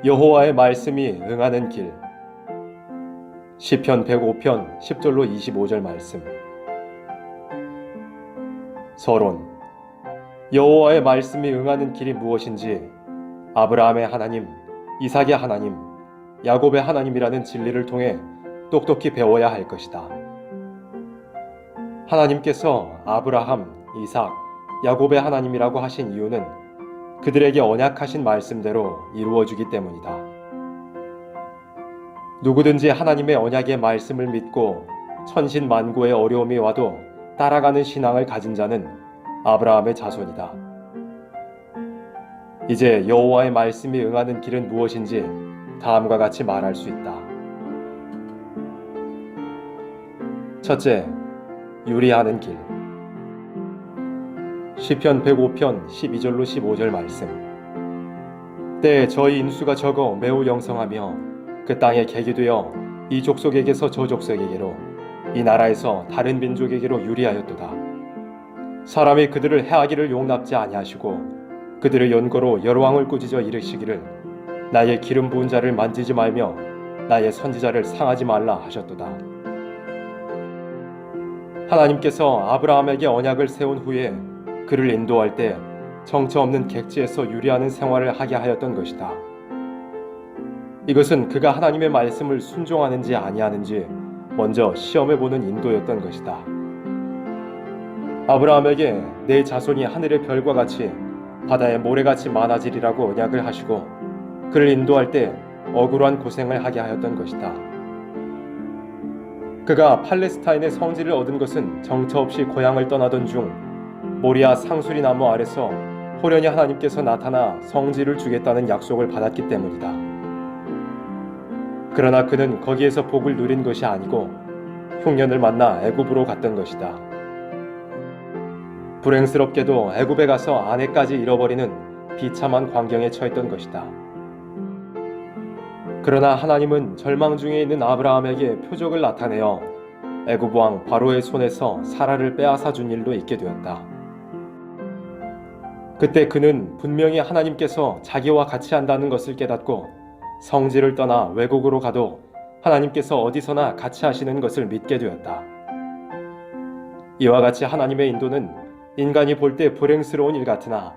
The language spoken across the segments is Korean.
여호와의 말씀이 응하는 길. 시편 105편 10절로 25절 말씀. 서론. 여호와의 말씀이 응하는 길이 무엇인지 아브라함의 하나님, 이삭의 하나님, 야곱의 하나님이라는 진리를 통해 똑똑히 배워야 할 것이다. 하나님께서 아브라함, 이삭, 야곱의 하나님이라고 하신 이유는 그들에게 언약하신 말씀대로 이루어주기 때문이다. 누구든지 하나님의 언약의 말씀을 믿고 천신만고의 어려움이 와도 따라가는 신앙을 가진 자는 아브라함의 자손이다. 이제 여호와의 말씀이 응하는 길은 무엇인지 다음과 같이 말할 수 있다. 첫째, 유리하는 길. 시편 105편 12절로 15절 말씀. 때에 저희 인수가 적어 매우 영성하며 그 땅에 객이 되어 이 족속에게서 저 족속에게로 이 나라에서 다른 민족에게로 유리하였도다. 사람이 그들을 해하기를 용납지 아니하시고 그들의 연고로 여러 왕을 꾸짖어 이르시기를 나의 기름 부은 자를 만지지 말며 나의 선지자를 상하지 말라 하셨도다. 하나님께서 아브라함에게 언약을 세운 후에 그를 인도할 때 정처 없는 객지에서 유리하는 생활을 하게 하였던 것이다. 이것은 그가 하나님의 말씀을 순종하는지 아니하는지 먼저 시험해보는 인도였던 것이다. 아브라함에게 내 자손이 하늘의 별과 같이 바다의 모래같이 많아지리라고 언약을 하시고 그를 인도할 때 억울한 고생을 하게 하였던 것이다. 그가 팔레스타인의 성지를 얻은 것은 정처 없이 고향을 떠나던 중 모리아 상수리 나무 아래서 호련히 하나님께서 나타나 성지를 주겠다는 약속을 받았기 때문이다. 그러나 그는 거기에서 복을 누린 것이 아니고 흉년을 만나 애굽으로 갔던 것이다. 불행스럽게도 애굽에 가서 아내까지 잃어버리는 비참한 광경에 처했던 것이다. 그러나 하나님은 절망 중에 있는 아브라함에게 표적을 나타내어 애굽 왕 바로의 손에서 사라를 빼앗아 준 일도 있게 되었다. 그때 그는 분명히 하나님께서 자기와 같이 한다는 것을 깨닫고 성지를 떠나 외국으로 가도 하나님께서 어디서나 같이 하시는 것을 믿게 되었다. 이와 같이 하나님의 인도는 인간이 볼 때 불행스러운 일 같으나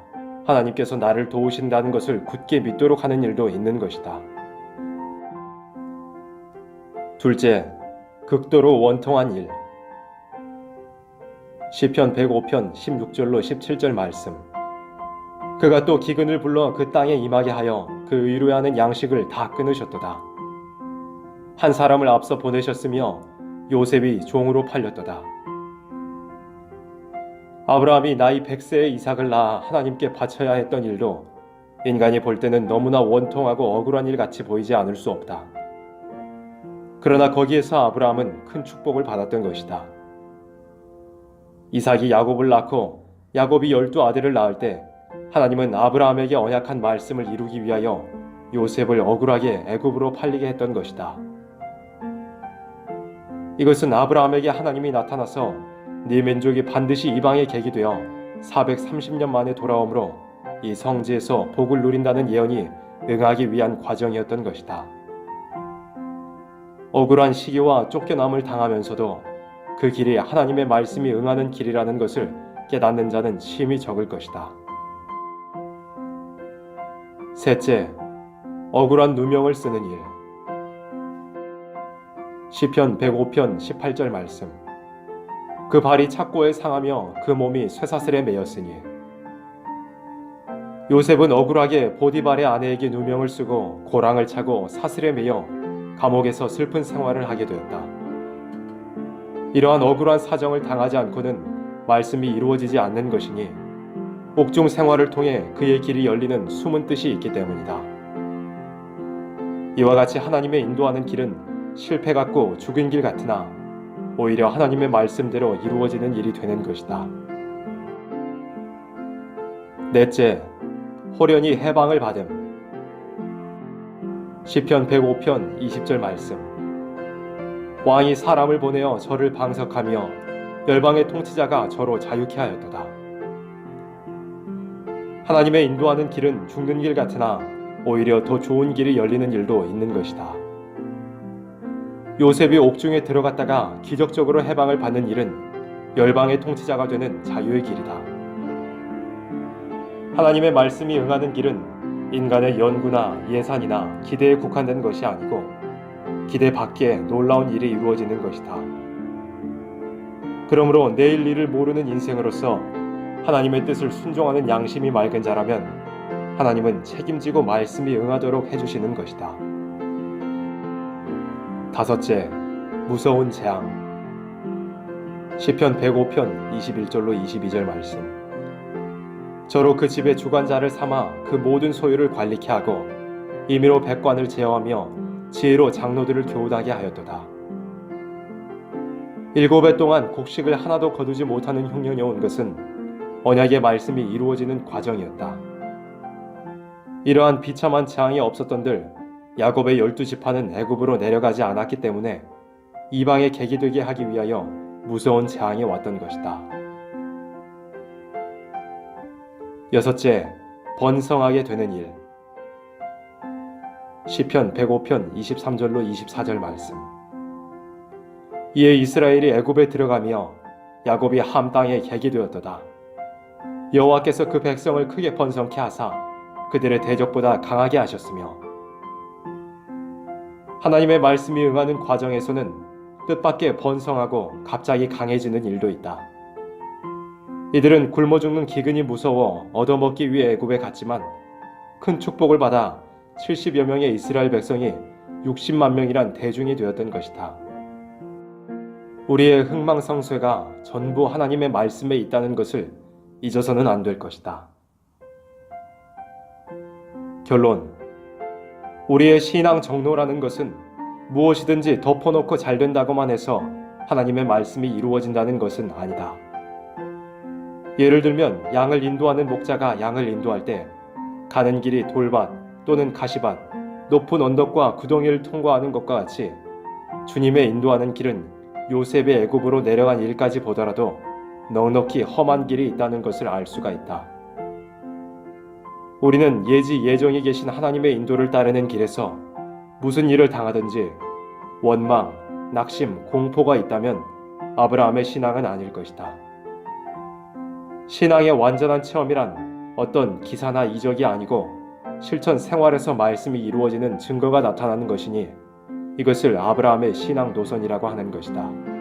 하나님께서 나를 도우신다는 것을 굳게 믿도록 하는 일도 있는 것이다. 둘째, 극도로 원통한 일. 시편 105편 16절로 17절 말씀. 그가 또 기근을 불러 그 땅에 임하게 하여 그 의뢰하는 양식을 다 끊으셨도다. 한 사람을 앞서 보내셨으며 요셉이 종으로 팔렸도다. 아브라함이 나이 100세에 이삭을 낳아 하나님께 바쳐야 했던 일도 인간이 볼 때는 너무나 원통하고 억울한 일 같이 보이지 않을 수 없다. 그러나 거기에서 아브라함은 큰 축복을 받았던 것이다. 이삭이 야곱을 낳고 야곱이 12아들을 낳을 때 하나님은 아브라함에게 언약한 말씀을 이루기 위하여 요셉을 억울하게 애굽으로 팔리게 했던 것이다. 이것은 아브라함에게 하나님이 나타나서 네 민족이 반드시 이방의 객이 되어 430년 만에 돌아오므로 이 성지에서 복을 누린다는 예언이 응하기 위한 과정이었던 것이다. 억울한 시기와 쫓겨남을 당하면서도 그 길이 하나님의 말씀이 응하는 길이라는 것을 깨닫는 자는 심히 적을 것이다. 셋째, 억울한 누명을 쓰는 일. 시편 105편 18절 말씀. 그 발이 착고에 상하며 그 몸이 쇠사슬에 매였으니. 요셉은 억울하게 보디발의 아내에게 누명을 쓰고 고랑을 차고 사슬에 매여 감옥에서 슬픈 생활을 하게 되었다. 이러한 억울한 사정을 당하지 않고는 말씀이 이루어지지 않는 것이니 옥중 생활을 통해 그의 길이 열리는 숨은 뜻이 있기 때문이다. 이와 같이 하나님의 인도하는 길은 실패 같고 죽은 길 같으나 오히려 하나님의 말씀대로 이루어지는 일이 되는 것이다. 넷째, 호련히 해방을 받음. 시편 105편 20절 말씀. 왕이 사람을 보내어 저를 방석하며 열방의 통치자가 저로 자유케 하였도다. 하나님의 인도하는 길은 죽는 길 같으나 오히려 더 좋은 길이 열리는 일도 있는 것이다. 요셉이 옥중에 들어갔다가 기적적으로 해방을 받는 일은 열방의 통치자가 되는 자유의 길이다. 하나님의 말씀이 응하는 길은 인간의 연구나 예산이나 기대에 국한된 것이 아니고 기대 밖에 놀라운 일이 이루어지는 것이다. 그러므로 내일 일을 모르는 인생으로서 하나님의 뜻을 순종하는 양심이 맑은 자라면 하나님은 책임지고 말씀이 응하도록 해주시는 것이다. 다섯째, 무서운 재앙. 시편 105편 21절로 22절 말씀. 저로 그 집의 주관자를 삼아 그 모든 소유를 관리케 하고 임의로 백관을 제어하며 지혜로 장로들을 교훈하게 하였도다. 7해 동안 곡식을 하나도 거두지 못하는 흉년이 온 것은 언약의 말씀이 이루어지는 과정이었다. 이러한 비참한 재앙이 없었던들 야곱의 12지파는 애굽으로 내려가지 않았기 때문에 이방의 객이 되게 하기 위하여 무서운 재앙이 왔던 것이다. 여섯째, 번성하게 되는 일. 시편 105편 23절로 24절 말씀. 이에 이스라엘이 애굽에 들어가며 야곱이 함 땅에 객이 되었도다. 여호와께서 그 백성을 크게 번성케 하사 그들의 대적보다 강하게 하셨으며 하나님의 말씀이 응하는 과정에서는 뜻밖의 번성하고 갑자기 강해지는 일도 있다. 이들은 굶어 죽는 기근이 무서워 얻어먹기 위해 애굽에 갔지만 큰 축복을 받아 70여 명의 이스라엘 백성이 60만 명이란 대중이 되었던 것이다. 우리의 흥망성쇠가 전부 하나님의 말씀에 있다는 것을 잊어서는 안 될 것이다. 결론. 우리의 신앙 정로라는 것은 무엇이든지 덮어놓고 잘 된다고만 해서 하나님의 말씀이 이루어진다는 것은 아니다. 예를 들면 양을 인도하는 목자가 양을 인도할 때 가는 길이 돌밭 또는 가시밭, 높은 언덕과 구덩이를 통과하는 것과 같이 주님의 인도하는 길은 요셉의 애굽으로 내려간 일까지 보더라도 넉넉히 험한 길이 있다는 것을 알 수가 있다. 우리는 예정에 계신 하나님의 인도를 따르는 길에서 무슨 일을 당하든지 원망, 낙심, 공포가 있다면 아브라함의 신앙은 아닐 것이다. 신앙의 완전한 체험이란 어떤 기사나 이적이 아니고 실천 생활에서 말씀이 이루어지는 증거가 나타나는 것이니 이것을 아브라함의 신앙 노선이라고 하는 것이다.